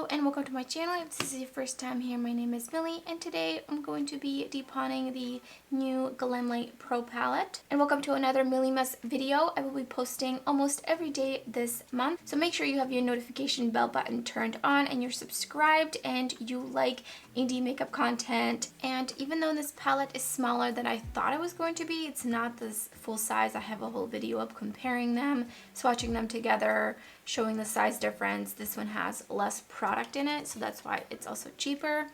Hello and welcome to my channel. If this is your first time here, my name is Millie and today I'm going to be depotting the new GlamLite Pro palette. And welcome to another Millymas video. I will be posting almost every day this month. So make sure you have your notification bell button turned on and you're subscribed and you like indie makeup content. And even though this palette is smaller than I thought it was going to be, it's not this full size. I have a whole video up comparing them, swatching them together, showing the size difference. This one has less product in it, so that's why it's also cheaper.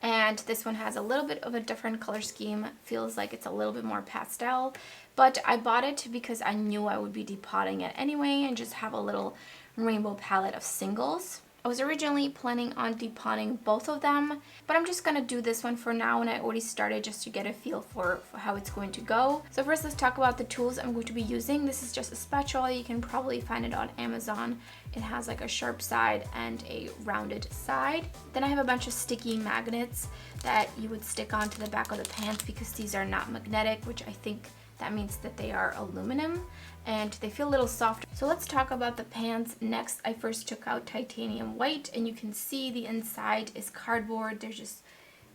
And this one has a little bit of a different color scheme. Feels like it's a little bit more pastel, but I bought it because I knew I would be depotting it anyway and just have a little rainbow palette of singles. I was originally planning on depotting both of them, but I'm just gonna do this one for now, and I already started just to get a feel for how it's going to go. So first, let's talk about the tools I'm going to be using. This is just a spatula. You can probably find it on Amazon. It has like a sharp side and a rounded side. Then I have a bunch of sticky magnets that you would stick onto the back of the pans because these are not magnetic, which I think that means that they are aluminum and they feel a little soft. So let's talk about the pans next. I first took out titanium white and you can see the inside is cardboard. It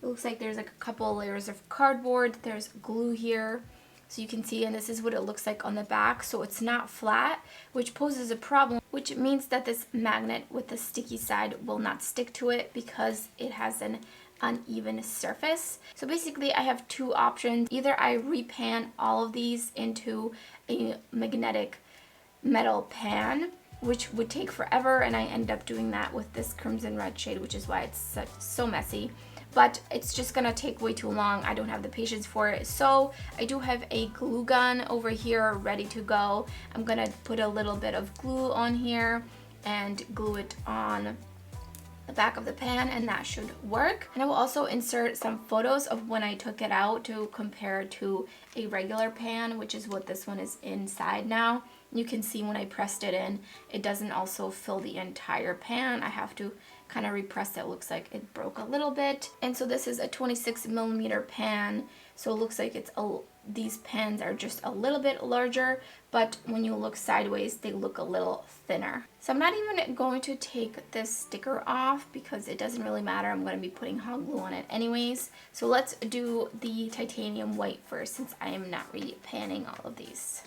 looks like there's like a couple layers of cardboard. There's glue here. So you can see, and this is what it looks like on the back. So it's not flat, which poses a problem, which means that this magnet with the sticky side will not stick to it because it has an uneven surface. So basically I have two options. Either I repan all of these into a magnetic metal pan, which would take forever, and I ended up doing that with this crimson red shade, which is why it's so messy. But it's just gonna take way too long. I don't have the patience for it. So I do have a glue gun over here ready to go. I'm gonna put a little bit of glue on here and glue it on the back of the pan, and that should work. And I will also insert some photos of when I took it out to compare to a regular pan, which is what this one is inside now. You can see when I pressed it in, it doesn't also fill the entire pan. I have to kind of repress it. Looks like it broke a little bit. And so this is a 26mm pan, so it looks like these pans are just a little bit larger, but when you look sideways, they look a little thinner. So I'm not even going to take this sticker off because it doesn't really matter. I'm going to be putting hot glue on it anyways. So let's do the titanium white first, since I am not repanning all of these.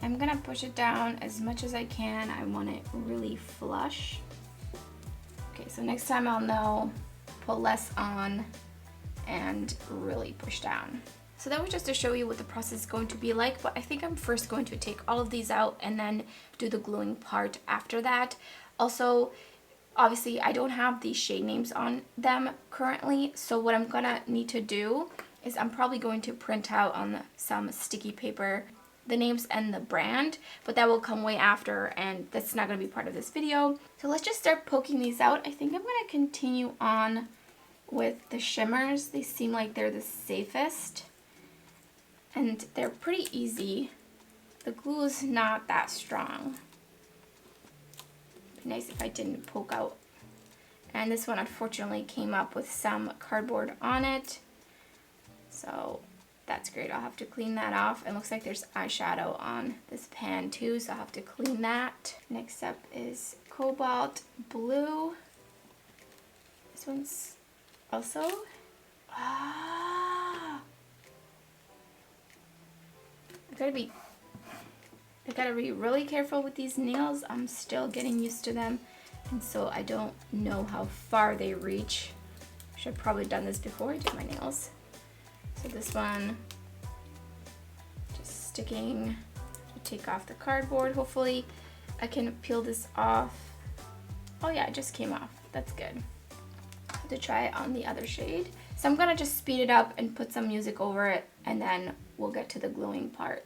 I'm gonna push it down as much as I can. I want it really flush. Okay, so next time I'll know, put less on and really push down. So that was just to show you what the process is going to be like, but I think I'm first going to take all of these out and then do the gluing part after that. Also, obviously I don't have the shade names on them currently, so what I'm gonna need to do is I'm probably going to print out on some sticky paper the names and the brand, but that will come way after and that's not going to be part of this video. So let's just start poking these out. I think I'm going to continue on with the shimmers. They seem like they're the safest and they're pretty easy. The glue is not that strong. It'd be nice if I didn't poke out. And this one unfortunately came up with some cardboard on it, so that's great. I'll have to clean that off. It looks like there's eyeshadow on this pan too, so I'll have to clean that. Next up is cobalt blue. This one's also... I gotta be really careful with these nails. I'm still getting used to them, and so I don't know how far they reach. Should have probably done this before I did my nails. So this one, just sticking to take off the cardboard. Hopefully I can peel this off. Oh yeah, it just came off. That's good. I have to try it on the other shade. So I'm gonna just speed it up and put some music over it, and then we'll get to the gluing part.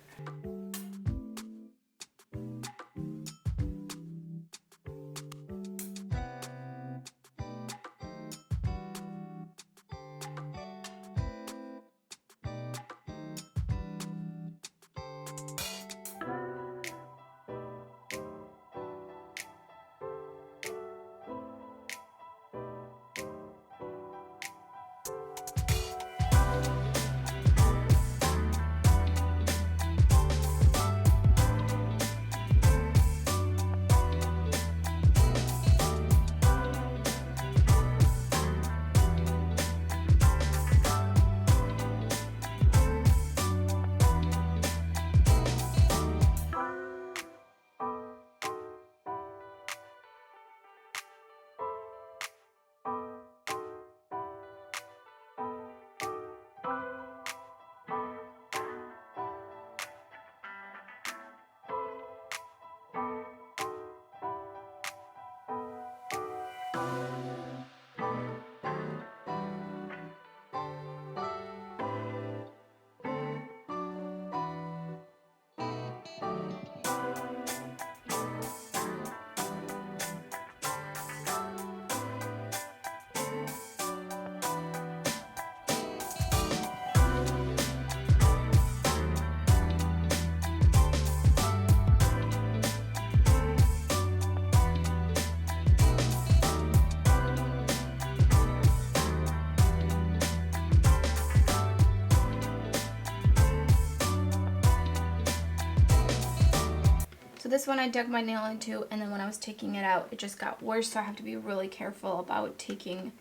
So this one I dug my nail into, and then when I was taking it out, it just got worse, so I have to be really careful about taking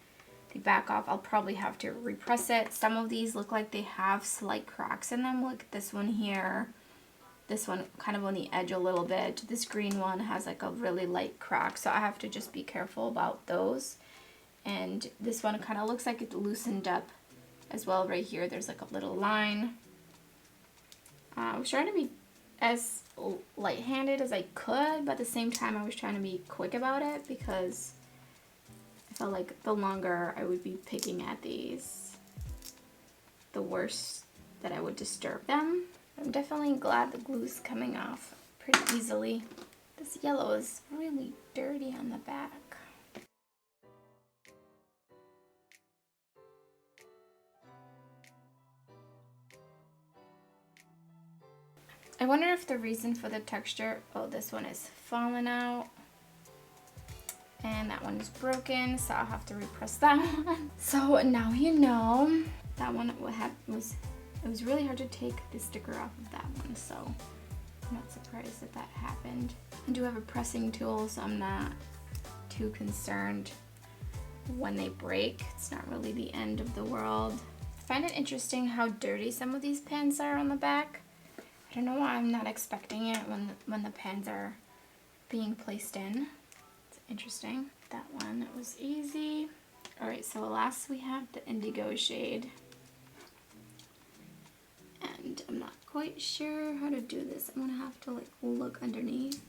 the back off. I'll probably have to repress it. Some of these look like they have slight cracks in them, like this one here. This one kind of on the edge a little bit. This green one has like a really light crack, so I have to just be careful about those. And this one kind of looks like it loosened up as well right here. There's like a little line. I was trying to be as light-handed as I could, but at the same time I was trying to be quick about it because I felt like the longer I would be picking at these, the worse that I would disturb them. I'm definitely glad the glue's coming off pretty easily. This yellow is really dirty on the back. I wonder if the reason for the texture, oh, this one is falling out. And that one is broken, so I'll have to repress that one. So now you know. That one it was really hard to take the sticker off of that one, so I'm not surprised that that happened. I do have a pressing tool, so I'm not too concerned when they break. It's not really the end of the world. I find it interesting how dirty some of these pens are on the back. I don't know why I'm not expecting it when the pens are being placed in. It's interesting. That one was easy. All right, so last we have the indigo shade. And I'm not quite sure how to do this. I'm gonna have to like look underneath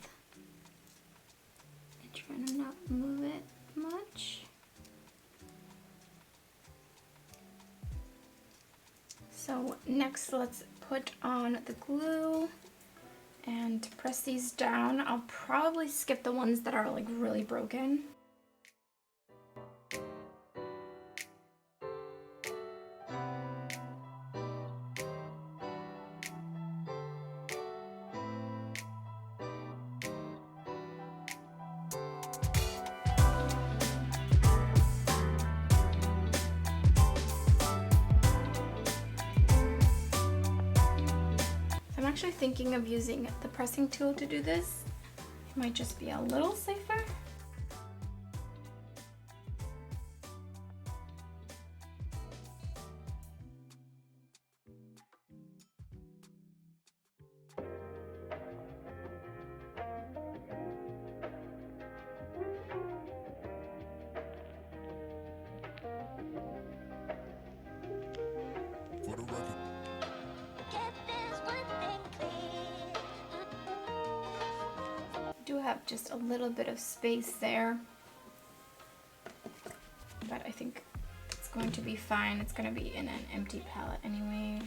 and try to not move it much. So next let's put on the glue and press these down. I'll probably skip the ones that are like really broken. I'm actually thinking of using the pressing tool to do this. It might just be a little safer. Do have just a little bit of space there, but I think it's going to be fine. It's going to be in an empty palette anyway.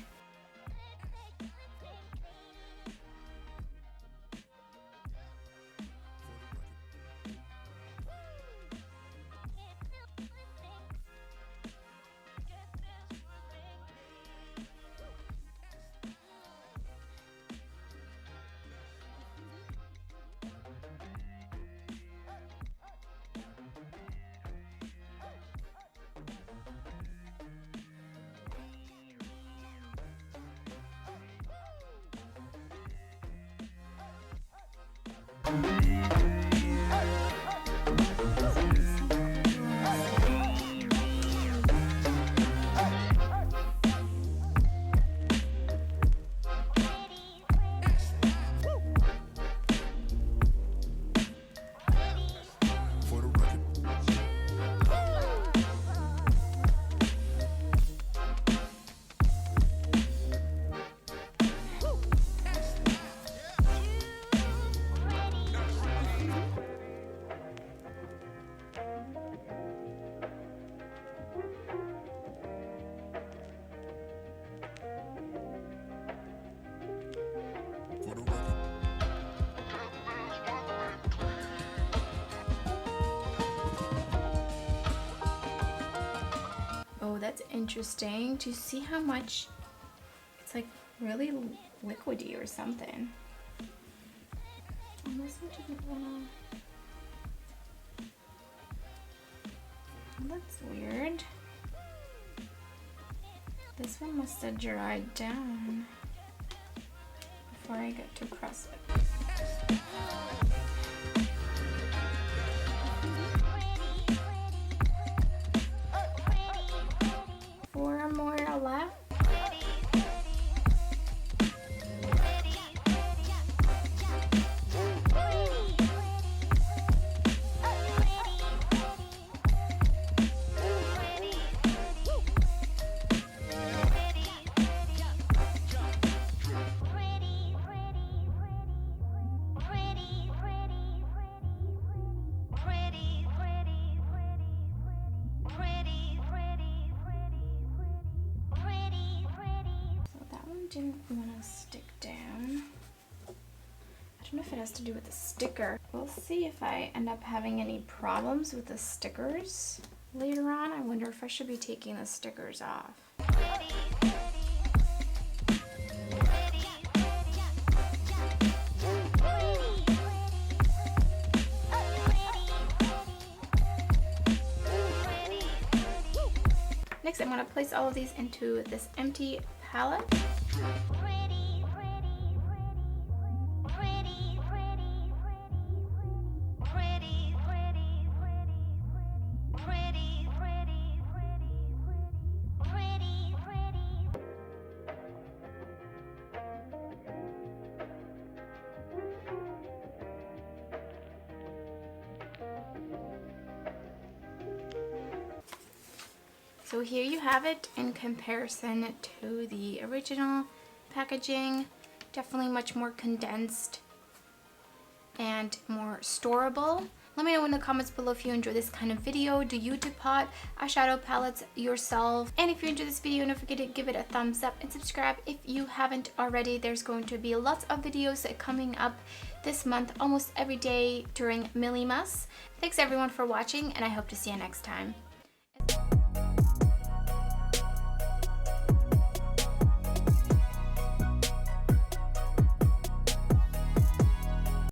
Oh, that's interesting. Do you see how much it's like really liquidy or something? And this one doesn't wanna. That's weird. This one must have dried down before I get to press it. Four more left. Didn't want to stick down. I don't know if it has to do with the sticker. We'll see if I end up having any problems with the stickers later on. I wonder if I should be taking the stickers off. Next, I'm going to place all of these into this empty palette. So here you have it in comparison to the original packaging. Definitely much more condensed and more storable. Let me know in the comments below if you enjoy this kind of video. Do you depot eyeshadow palettes yourself? And if you enjoyed this video, don't forget to give it a thumbs up and subscribe if you haven't already. There's going to be lots of videos coming up this month, almost every day during Millymas. Thanks everyone for watching, and I hope to see you next time.